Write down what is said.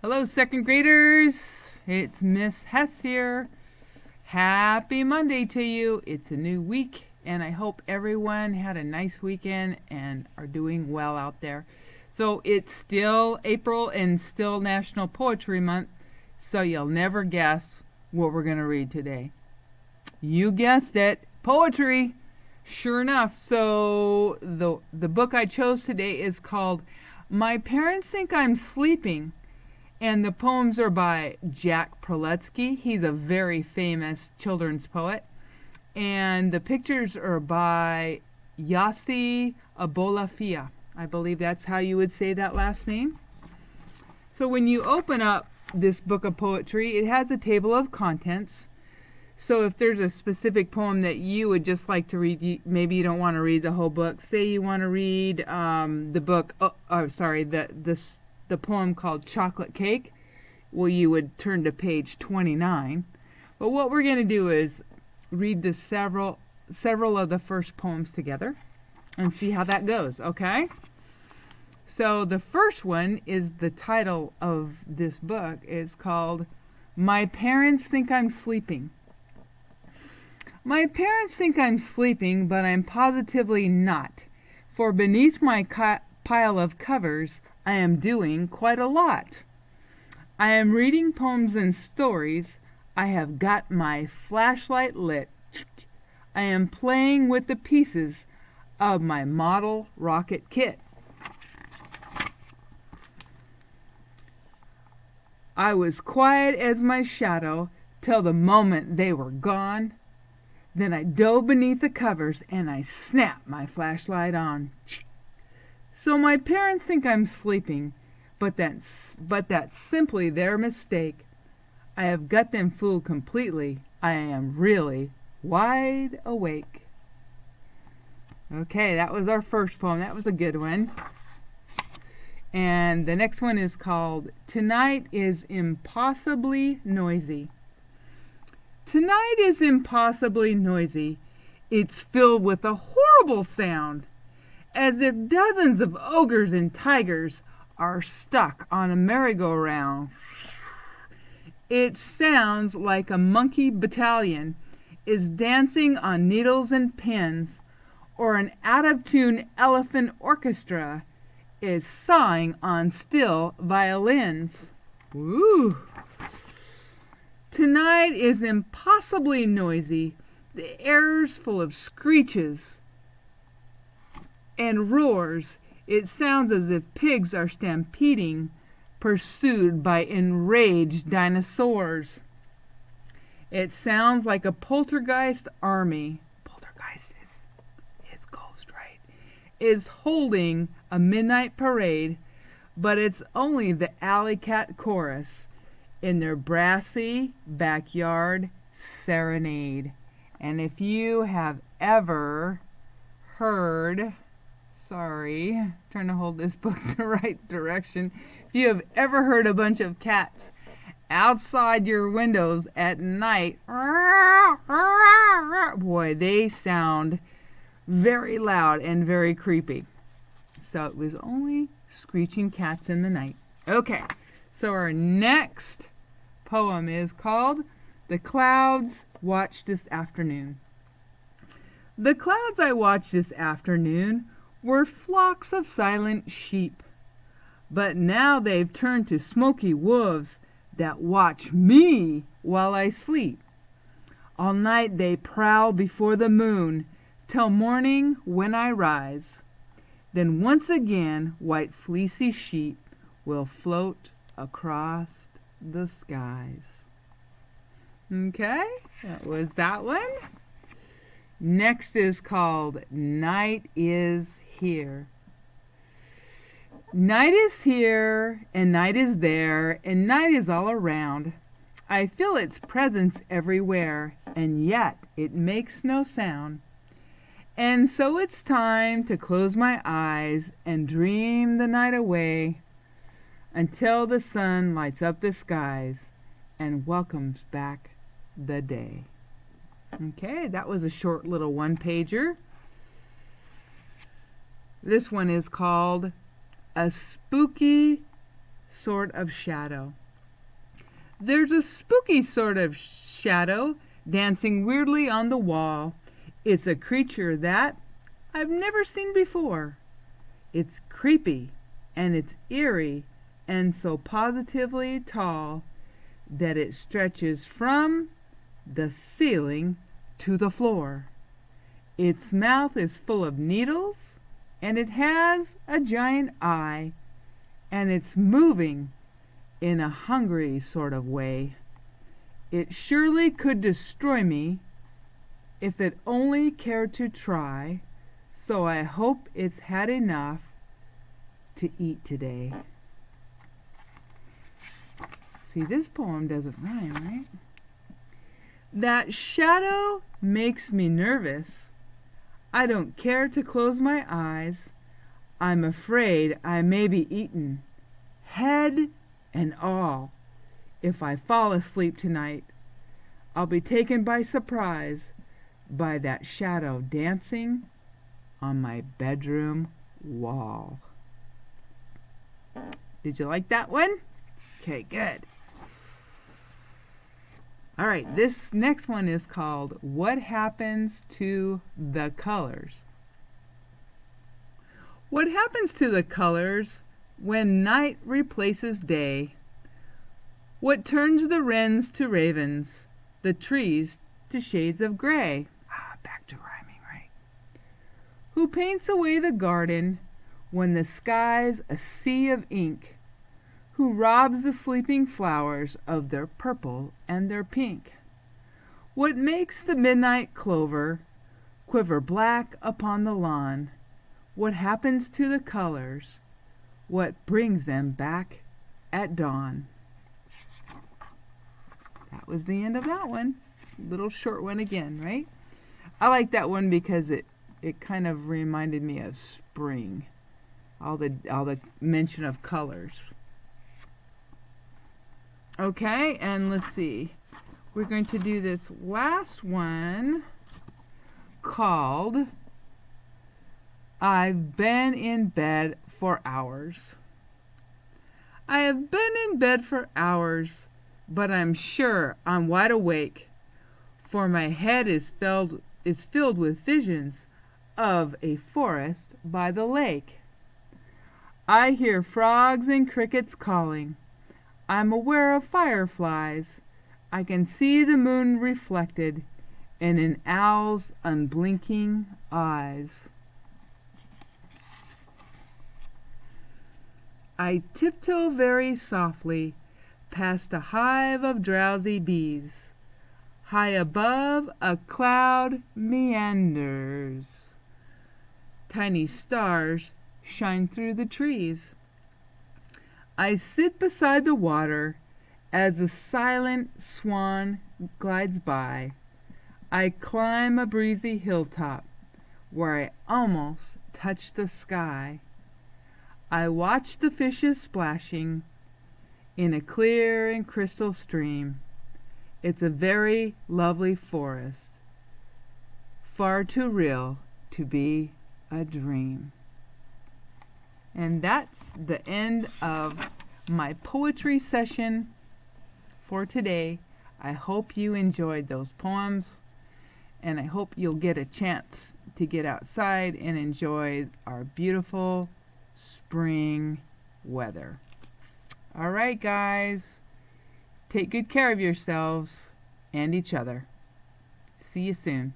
Hello, second graders. It's Miss Hess here. Happy Monday to you. It's a new week, and I hope everyone had a nice weekend and are doing well out there. So it's still April and still National Poetry Month, so you'll never guess what we're going to read today. You guessed it, poetry. Sure enough, so the book I chose today is called My Parents Think I'm Sleeping. And the poems are by Jack Prelutsky. He's a very famous children's poet. And the pictures are by Yassi Abolafia. I believe that's how you would say that last name. So when you open up this book of poetry, it has a table of contents. So if there's a specific poem that you would just like to read, maybe you don't want to read the whole book. Say you want to read the poem called Chocolate Cake. Well, you would turn to page 29. But what we're going to do is read the several of the first poems together and see how that goes, okay? So the first one is the title of this book. It's called My Parents Think I'm Sleeping. My parents think I'm sleeping, but I'm positively not. For beneath my pile of covers, I am doing quite a lot. I am reading poems and stories. I have got my flashlight lit. I am playing with the pieces of my model rocket kit. I was quiet as my shadow till the moment they were gone. Then I dove beneath the covers and I snapped my flashlight on. So my parents think I'm sleeping, but that's simply their mistake. I have got them fooled completely. I am really wide awake. Okay, that was our first poem. That was a good one. And the next one is called Tonight is Impossibly Noisy. Tonight is impossibly noisy. It's filled with a horrible sound, as if dozens of ogres and tigers are stuck on a merry-go-round. It sounds like a monkey battalion is dancing on needles and pins, or an out-of-tune elephant orchestra is sawing on steel violins. Woo! Tonight is impossibly noisy. The air's full of screeches and roars. It sounds as if pigs are stampeding, pursued by enraged dinosaurs. It sounds like a poltergeist army. Poltergeist is ghost, right? Is holding a midnight parade, but it's only the alley cat chorus in their brassy backyard serenade. And if you have ever heard, trying to hold this book the right direction. If you have ever heard a bunch of cats outside your windows at night, boy, they sound very loud and very creepy. So it was only screeching cats in the night. Okay, so our next poem is called The Clouds Watched This Afternoon. The clouds I watched this afternoon were flocks of silent sheep, but now they've turned to smoky wolves that watch me while I sleep. All night they prowl before the moon till morning when I rise. Then once again white fleecy sheep will float across the skies. Okay, that was that one. Next is called Night is Here. Night is here, and night is there, and night is all around. I feel its presence everywhere, and yet it makes no sound. And so it's time to close my eyes and dream the night away until the sun lights up the skies and welcomes back the day. Okay, that was a short little one-pager. This one is called A Spooky sort of shadow. There's a spooky sort of shadow dancing weirdly on the wall. It's a creature that I've never seen before. It's creepy and it's eerie and so positively tall that it stretches from the ceiling to the floor. Its mouth is full of needles and it has a giant eye and it's moving in a hungry sort of way. It surely could destroy me if it only cared to try, so I hope it's had enough to eat today. See, this poem doesn't rhyme, right? That shadow makes me nervous. I don't care to close my eyes. I'm afraid I may be eaten, head and all. If I fall asleep tonight, I'll be taken by surprise by that shadow dancing on my bedroom wall. Did you like that one? Okay, good. All right, this next one is called What Happens to the Colors? What happens to the colors when night replaces day? What turns the wrens to ravens, the trees to shades of gray? Back to rhyming, right? Who paints away the garden when the sky's a sea of ink? Who robs the sleeping flowers of their purple and their pink? What makes the midnight clover quiver black upon the lawn? What happens to the colors? What brings them back at dawn? That was the end of that one. Little short one again, right? I like that one because it kind of reminded me of spring. All the mention of colors. Okay, and let's see. We're going to do this last one called I've been in bed for hours. I have been in bed for hours, but I'm sure I'm wide awake, for my head is filled with visions of a forest by the lake. I hear frogs and crickets calling. I'm aware of fireflies. I can see the moon reflected in an owl's unblinking eyes. I tiptoe very softly past a hive of drowsy bees. High above a cloud meanders. Tiny stars shine through the trees. I sit beside the water as a silent swan glides by. I climb a breezy hilltop where I almost touch the sky. I watch the fishes splashing in a clear and crystal stream. It's a very lovely forest, far too real to be a dream. And that's the end of my poetry session for today. I hope you enjoyed those poems, and I hope you'll get a chance to get outside and enjoy our beautiful spring weather. All right, guys, take good care of yourselves and each other. See you soon.